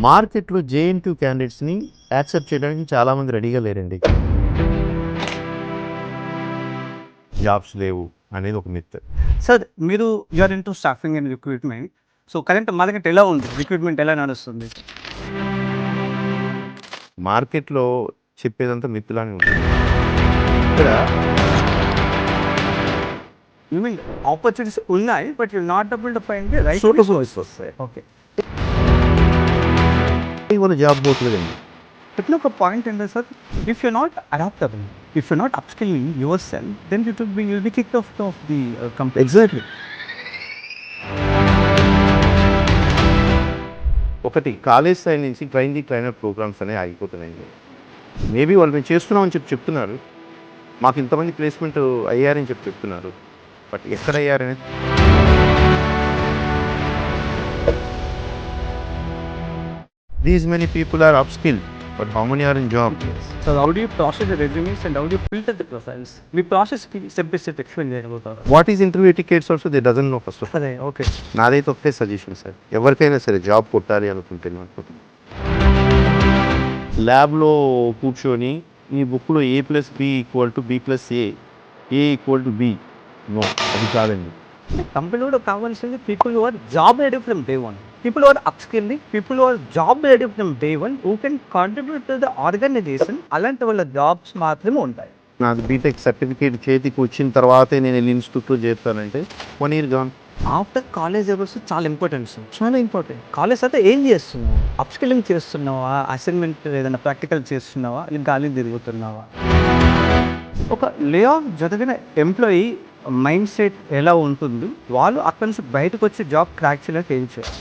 మార్కెట్‌లో JNTU క్యాండిడేట్స్‌ని accept చేయడానికి చాలామంది రెడీగా లేరండి. జాబ్స్ లేవు అనేది ఒక మిత్. సార్ మీరు are into staffing and recruitment. So current market ఎలా ఉంది? రిక్రూట్మెంట్ ఎలా నడుస్తుంది? మార్కెట్‌లో చెప్పేదంతా మిత్తులానే ఉంది. ఇక్కడ యూ మీన్ ఆపర్చునిటీస్ ఉన్నాయి. But you not able to find the right suitable వస్తాయి. ఓకే. ఇవాళ జాబ్ పోవట్లేదండి. ఇట్లా ఒక పాయింట్ ఏంటంటే sir, if you not adaptable, if you not upskilling yourself, then you'll be kicked off the కంపెనీ. Exactly. ఒకటి college స్థాయి నుంచి ట్రైనర్ ప్రోగ్రామ్స్ అనేవి ఆగిపోతున్నాయండి. మేబీ వాళ్ళు మేము చేస్తున్నామని చెప్తున్నారు. మాకు ఇంతమంది ప్లేస్మెంట్ అయ్యారని చెప్తున్నారు. బట్ ఎక్కడ అయ్యారనేది these many people are upskilled but how many are in job? So how do you process the resumes and how do you filter the profiles? మీ ప్రాసెస్‌కి స్టెప్ బై స్టెప్ ఎక్స్‌ప్లెయిన్ చేయగలుగుతారా? What is interview etiquettes also they doesn't know first of all. అదే okay. నాదైతే ఒకటే suggestion sir, ఎవరికైనా సరే job కొట్టాలి అనుకుంటే ల్యాబ్లో కూర్చొని ఈ బుక్లో A+B=B+A, A=B, నో అది కాదండి. కంపెనీలో కావాల్సింది people who are job ready from day one. People who are upskilled, people who are job ready from day one, who can contribute to the organization. అలాంటి వాళ్ళ జాబ్స్ మాత్రమే ఉంటాయి. నాకు బీటెక్ సర్టిఫికేట్ చేతికి వచ్చిన తర్వాతే నేను వెళ్ళి ఇన్స్టిట్యూట్లో చేస్తానంటే 1 year gone. After college hours చాలా ఇంపార్టెంట్ సార్, చాలా ఇంపార్టెంట్. కాలేజ్ అయితే ఏం చేస్తున్నావు? అప్‌స్కిల్లింగ్ చేస్తున్నావా? అసైన్మెంట్ ఏదైనా ప్రాక్టికల్ చేస్తున్నావా? గాలికి తిరుగుతున్నావా? ఒక లే ఆఫ్ జరిగిన ఎంప్లాయీ మైండ్ సెట్ ఎలా ఉంటుంది? వాళ్ళు అక్కడి నుంచి బయటకు వచ్చి జాబ్ క్రాక్ చేయడానికి ఏం చేయాలి?